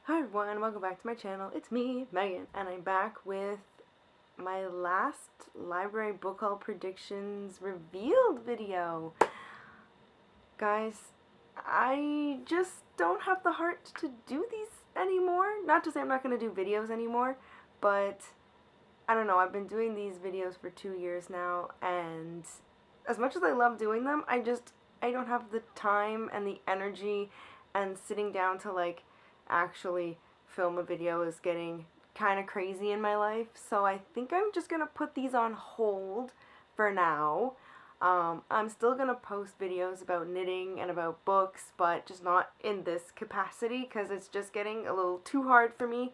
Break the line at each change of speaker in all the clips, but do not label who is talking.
Hi everyone, welcome back to my channel. It's me, Megan, and I'm back with my last library book haul predictions revealed video. Guys, I just don't have the heart to do these anymore. Not to say I'm not going to do videos anymore, but I don't know, I've been doing these videos for 2 years now, and as much as I love doing them, I don't have the time and the energy, and sitting down to actually film a video is getting kind of crazy in my life. So I think I'm just gonna put these on hold for now. I'm still gonna post videos about knitting and about books, but just not in this capacity because it's just getting a little too hard for me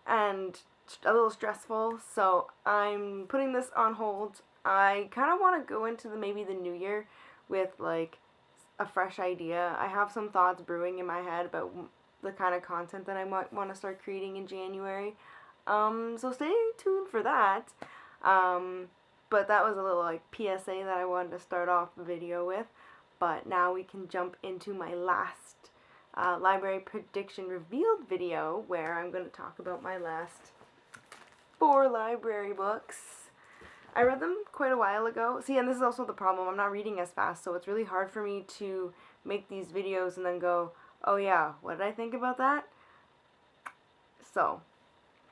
and a little stressful. So I'm putting this on hold. I kind of want to go into maybe the new year with like a fresh idea. I have some thoughts brewing in my head about the kind of content that I might want to start creating in January. So stay tuned for that. But that was a little like PSA that I wanted to start off the video with. But now we can jump into my last library prediction revealed video, where I'm going to talk about my last 4 library books. I read them quite a while ago. See, and this is also the problem. I'm not reading as fast, so it's really hard for me to make these videos and then go, oh yeah, what did I think about that? So,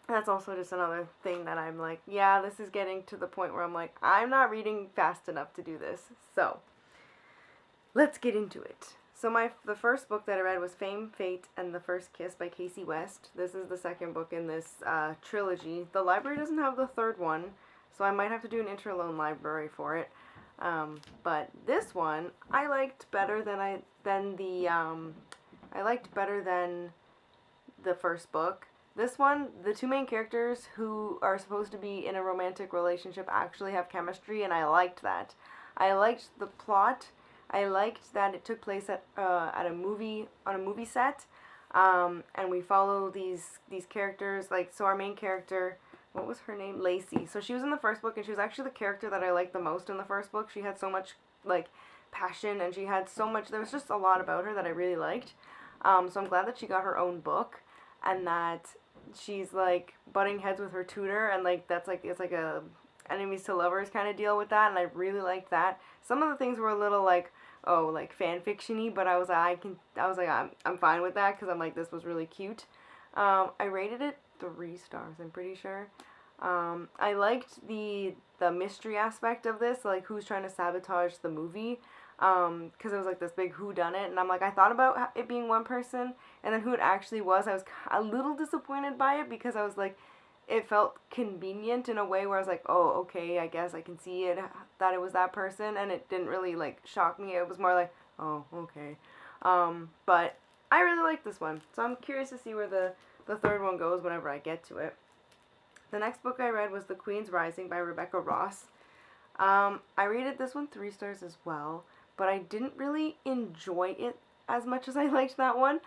that's also just another thing that I'm like, yeah, this is getting to the point where I'm like, I'm not reading fast enough to do this. So, let's get into it. So the first book that I read was Fame, Fate, and the First Kiss by Casey West. This is the second book in this trilogy. The library doesn't have the third one, so I might have to do an interloan library for it. But this one I liked better than the first book. This one, the two main characters who are supposed to be in a romantic relationship actually have chemistry, and I liked that. I liked the plot. I liked that it took place at a movie set, and we follow these characters. So our main character, what was her name? Lacey. So she was in the first book, and she was actually the character that I liked the most in the first book. She had so much passion, and she had so much. There was just a lot about her that I really liked. So I'm glad that she got her own book, and that she's butting heads with her tutor, and it's like a enemies to lovers kind of deal with that, and I really liked that. Some of the things were a little fan fiction-y, but I'm fine with that because I'm like, this was really cute. I rated it 3 stars, I'm pretty sure. I liked the mystery aspect of this, like who's trying to sabotage the movie, because it was like this big whodunit, and I'm like, I thought about it being one person, and then who it actually was, I was a little disappointed by it, because I was like, it felt convenient in a way where I was like, oh, okay, I guess I can see it, that it was that person, and it didn't really shock me. It was more like, oh, okay. But I really like this one, so I'm curious to see where the third one goes whenever I get to it. The next book I read was The Queen's Rising by Rebecca Ross. I rated this one 3 stars as well, but I didn't really enjoy it as much as I liked that one.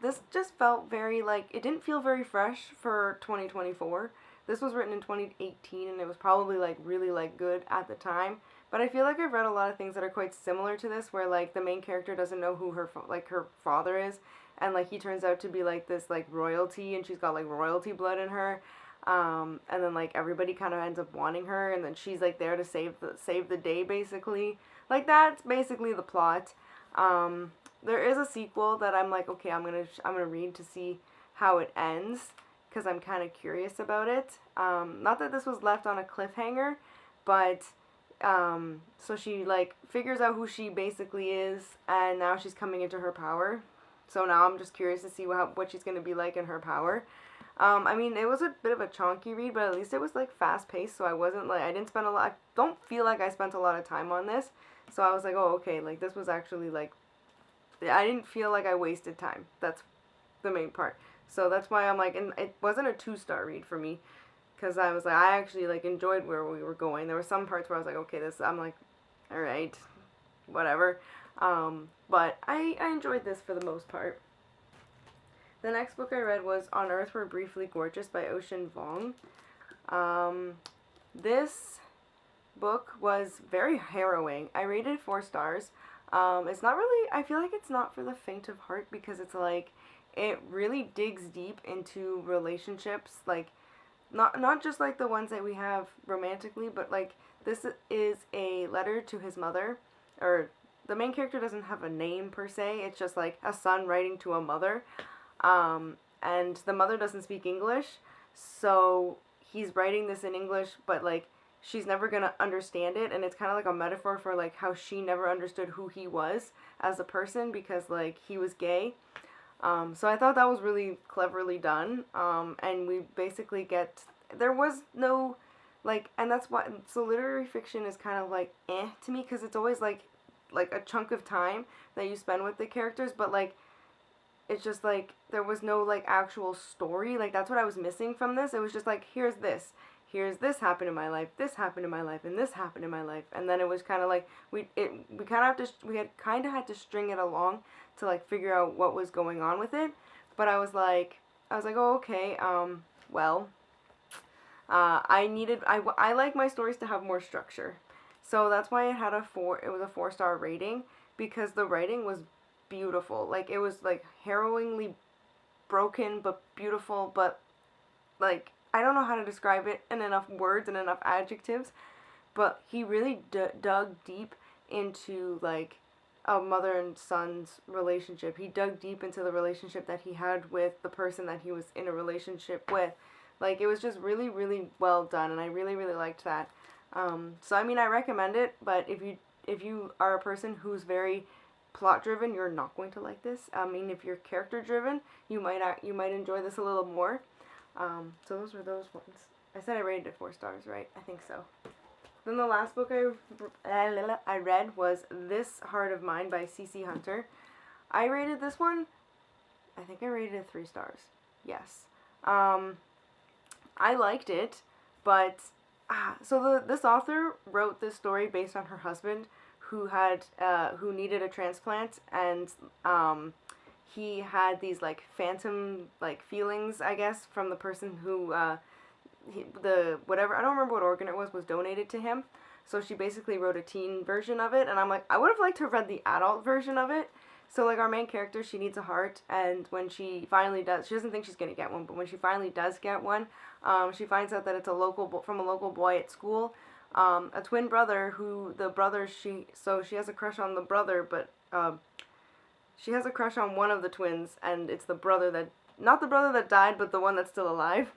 This just felt very it didn't feel very fresh for 2024. This was written in 2018, and it was probably really good at the time. But I feel like I've read a lot of things that are quite similar to this, where the main character doesn't know who her father is, and he turns out to be this royalty, and she's got royalty blood in her. And then everybody kind of ends up wanting her, and then she's there to save the day, basically. That's basically the plot. There is a sequel that I'm like, okay, I'm gonna read to see how it ends, because I'm kind of curious about it. Not that this was left on a cliffhanger, but so she figures out who she basically is, and now she's coming into her power. So now I'm just curious to see what she's gonna be like in her power. I mean, it was a bit of a chonky read, but at least it was fast paced, so I wasn't I didn't spend a lot. I don't feel like I spent a lot of time on this, so I was like, oh, okay, this was actually I didn't feel like I wasted time. That's the main part. So that's why I'm and it wasn't a 2-star read for me, because I was I actually enjoyed where we were going. There were some parts where I was okay, I'm all right, whatever. But I enjoyed this for the most part. The next book I read was On Earth We're Briefly Gorgeous by Ocean Vuong. This book was very harrowing. I rated 4 stars. It's not really, I feel like it's not for the faint of heart, because it's it really digs deep into relationships, like not just like the ones that we have romantically, but like this is a letter to his mother, or the main character doesn't have a name per se. It's just like a son writing to a mother, and the mother doesn't speak English, so he's writing this in English, but like she's never gonna understand it, and it's kind of like a metaphor for like how she never understood who he was as a person because like he was gay. So I thought that was really cleverly done. And we basically get, there was no, like, and that's why, so literary fiction is kind of like to me, because it's always like a chunk of time that you spend with the characters, but like, it's just like, there was no like actual story. Like, that's what I was missing from this. It was just like, here's this happened in my life, this happened in my life, and this happened in my life. And then it was kind of like, we kind of had to string it along to like figure out what was going on with it. But I was like, oh, okay, well, I like my stories to have more structure. So that's why it was a 4-star rating, because the writing was beautiful. Like, it was like harrowingly broken, but beautiful, but like, I don't know how to describe it in enough words and enough adjectives, but he really dug deep into like a mother and son's relationship. He dug deep into the relationship that he had with the person that he was in a relationship with. Like, it was just really, really well done, and I really, really liked that. So I mean, I recommend it, but if you are a person who's very plot driven, you're not going to like this. I mean, if you're character driven, you might enjoy this a little more. So those were those ones. I said I rated it 4 stars, right? I think so. Then the last book I read was This Heart of Mine by C.C. Hunter. I rated this one, I think I rated it 3 stars. Yes. I liked it, but so this author wrote this story based on her husband who needed a transplant, and he had these like phantom like feelings, I guess, from the person who whatever, I don't remember what organ it was donated to him. So she basically wrote a teen version of it, and I'm like, I would have liked to have read the adult version of it. So like, our main character, she needs a heart, and when she finally does, she doesn't think she's gonna get one, but when she finally does get one, she finds out that it's from a local boy at school, a twin brother she has a crush on the brother, but she has a crush on one of the twins, and it's not the brother that died, but the one that's still alive.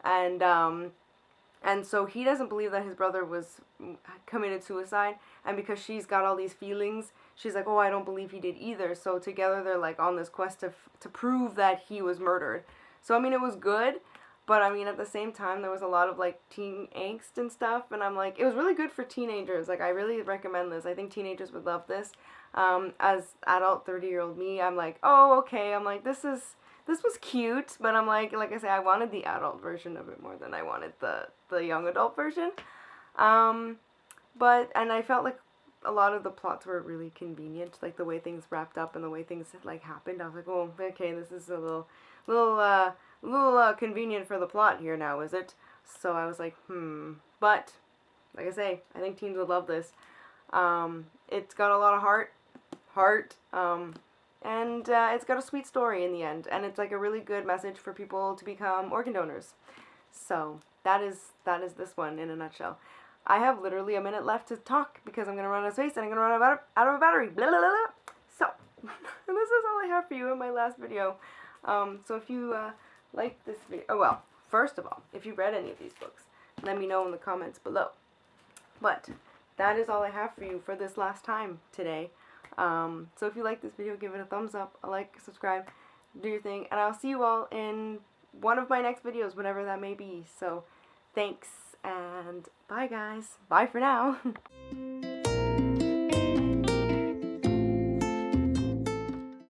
And so he doesn't believe that his brother committed suicide, and because she's got all these feelings, she's like, oh, I don't believe he did either. So together they're like on this quest to prove that he was murdered. So I mean, it was good, but I mean, at the same time, there was a lot of like teen angst and stuff, and I'm like, it was really good for teenagers. Like, I really recommend this. I think teenagers would love this. As adult 30-year-old me, I'm like, oh, okay. I'm like, this was cute, but I'm like I say, I wanted the adult version of it more than I wanted the young adult version. And I felt like a lot of the plots were really convenient, like the way things wrapped up and the way things like happened. I was like, oh, okay, this is a little convenient for the plot here now, is it? So I was like, But like I say, I think teens would love this. It's got a lot of heart, and it's got a sweet story in the end, and it's like a really good message for people to become organ donors. So that is this one in a nutshell. I have literally a minute left to talk because I'm going to run out of space and I'm going to run out of a battery. Blah, blah, blah, blah. So, this is all I have for you in my last video. So if you like this video, oh well, first of all, if you read any of these books, let me know in the comments below. But that is all I have for you for this last time today. So if you like this video, give it a thumbs up, a like, subscribe, do your thing, and I'll see you all in one of my next videos, whatever that may be. So, thanks, and bye guys. Bye for now.